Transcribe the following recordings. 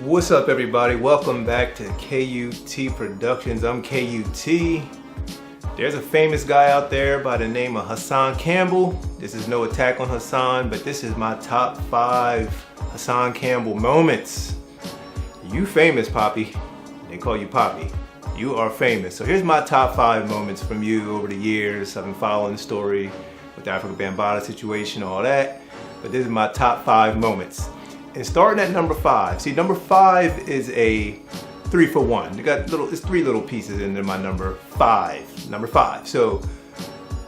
What's up, everybody? Welcome back to KUT Productions. I'm KUT. There's a famous guy out there by the name of Hassan Campbell. This is no attack on Hassan, but this is my top 5 Hassan Campbell moments. You famous, Poppy. They call you Poppy. You are famous. So here's my top 5 moments from you over the years. I've been following the story with the Africa Bambaataa situation, all that. But this is my top 5 moments. And starting at number 5. See, number 5 is a 3 for 1. It's 3 little pieces into my number 5. Number 5. So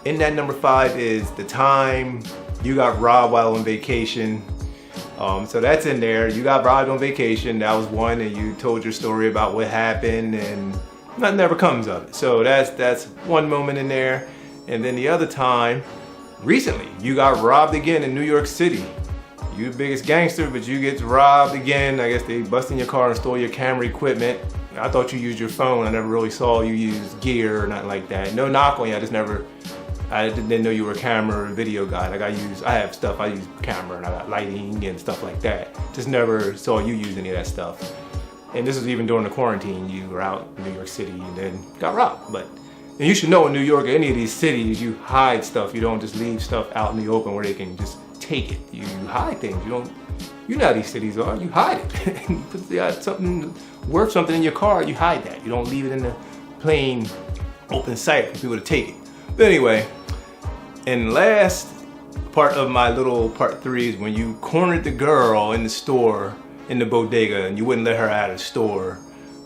in that number 5 is the time you got robbed while on vacation. So that's in there. You got robbed on vacation. That was one, and you told your story about what happened, and nothing ever comes of it. So that's one moment in there. And then the other time, recently, you got robbed again in New York City. You the biggest gangster, but you get robbed again. I guess they bust in your car and stole your camera equipment. I thought you used your phone. I never really saw you use gear or nothing like that. No knock on you. I didn't know you were a camera and video guy. Like I have stuff. I use camera and I got lighting and stuff like that. Just never saw you use any of that stuff. And this was even during the quarantine. You were out in New York City and then got robbed. And you should know in New York or any of these cities, you hide stuff. You don't just leave stuff out in the open where they can just take it. You hide things. You know how these cities are. You hide it. You put something worth something in your car, you hide that. You don't leave it in the plain open sight for people to take it. But anyway, and last part of my little part 3 is when you cornered the girl in the store, in the bodega, and you wouldn't let her out of the store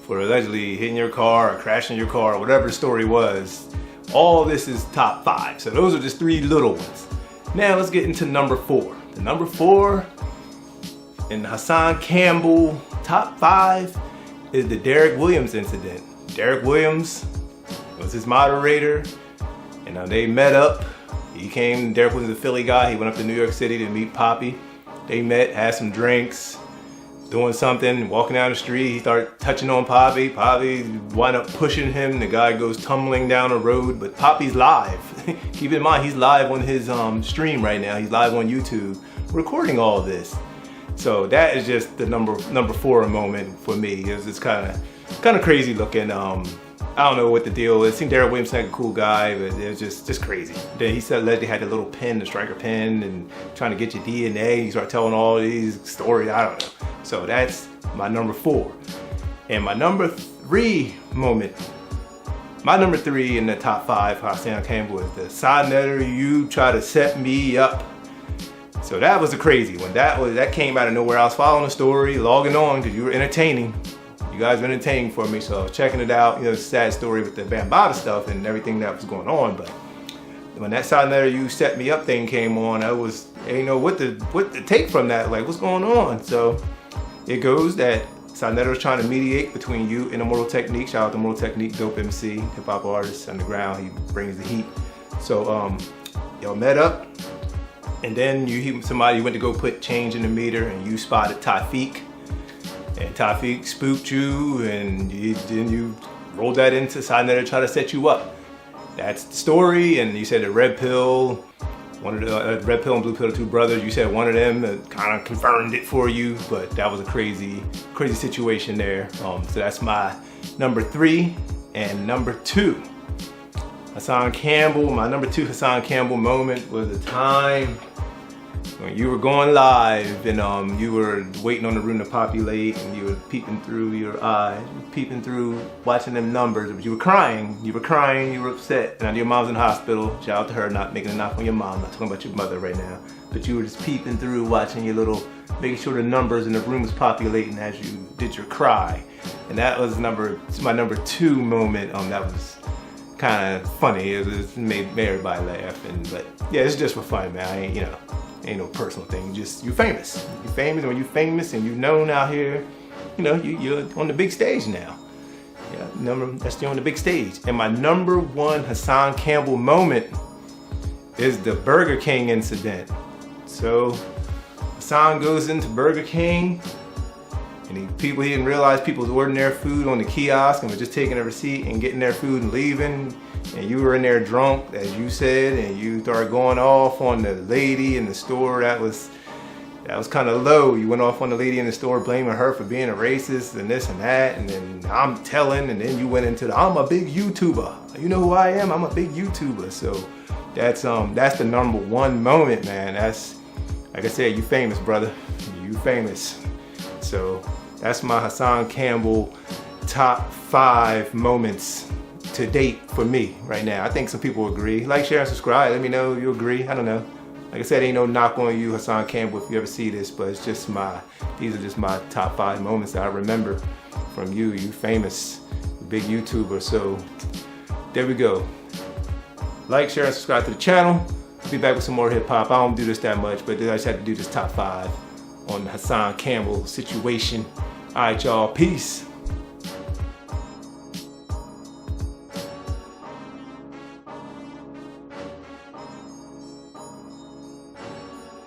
for allegedly hitting your car or crashing your car or whatever the story was. All this is top 5. So those are just 3 little ones. Now let's get into number 4. The number 4 in Hassan Campbell top 5 is the Derrick Williams incident. Derrick Williams was his moderator, and they met up. Derrick was a Philly guy. He went up to New York City to meet Poppy. They met, had some drinks, doing something, walking down the street. He started touching on Poppy. Poppy wound up pushing him. The guy goes tumbling down the road, but Poppy's live. Keep in mind, he's live on his stream right now. He's live on YouTube, recording all of this. So that is just the number 4 moment for me. It was just kind of crazy looking. I don't know what the deal is. It seemed Derrick Williams like a cool guy, but it was just crazy. Then he said allegedly had a little pen, the striker pen, and trying to get your DNA. You start telling all these stories. I don't know. So that's my number 4. And my number 3 moment. My number 3 in the top 5 Hassan Campbell is the side netter you try to set me up. So that was a crazy one. That came out of nowhere. I was following the story, logging on because you were entertaining. You guys were entertaining for me, so I was checking it out. You know, it's a sad story with the Bambaataa stuff and everything that was going on. But when that side netter you set me up thing came on, I didn't know what to take from that. Like, what's going on? So it goes that side netter was trying to mediate between you and Immortal Technique. Shout out to Immortal Technique, dope MC, hip hop artist, underground. He brings the heat. So y'all met up. And then somebody went to go put change in the meter, and you spotted Tafiq. And Tafiq spooked you, and then you rolled that into side netter to try to set you up. That's the story. And you said the red pill, one of the red pill and blue pill, the 2 brothers. You said one of them kind of confirmed it for you, but that was a crazy situation there. So that's my number 3 and number 2. Hassan Campbell. My number 2 Hassan Campbell moment was the time when you were going live and you were waiting on the room to populate, and you were peeping through your eyes, peeping through, watching them numbers, but you were crying, you were upset, and I know your mom's in the hospital. Shout out to her, not making a knock on your mom, not talking about your mother right now, but you were just peeping through, watching your making sure the numbers in the room was populating as you did your cry. And that was my number 2 moment. That was kind of funny. It made everybody laugh, but yeah, it's just for fun, man. Ain't no personal thing. Just you're famous. You're famous, and when you're famous and you're known out here, you're on the big stage now. Yeah, that's on the big stage. And my number 1 Hassan Campbell moment is the Burger King incident. So Hassan goes into Burger King, and he didn't realize people was ordering their food on the kiosk and was just taking a receipt and getting their food and leaving. And you were in there drunk, as you said, and you started going off on the lady in the store. That was that was kind of low. You went off on the lady in the store blaming her for being a racist and this and that, and then I'm telling, and then you went into the, I'm a big YouTuber. You know who I am? I'm a big YouTuber. So that's the #1 moment, man. That's, like I said, you famous, brother. You famous. So that's my Hassan Campbell top 5 moments to date for me right now. I think some people agree. Like, share, and subscribe. Let me know if you agree. I don't know. Like I said, ain't no knock on you, Hassan Campbell, if you ever see this, but it's just these are just my top 5 moments that I remember from you. You famous, big YouTuber. So there we go. Like, share, and subscribe to the channel. I'll be back with some more hip hop. I don't do this that much, but I just had to do this top 5 on the Hassan Campbell situation. All right, y'all. Peace.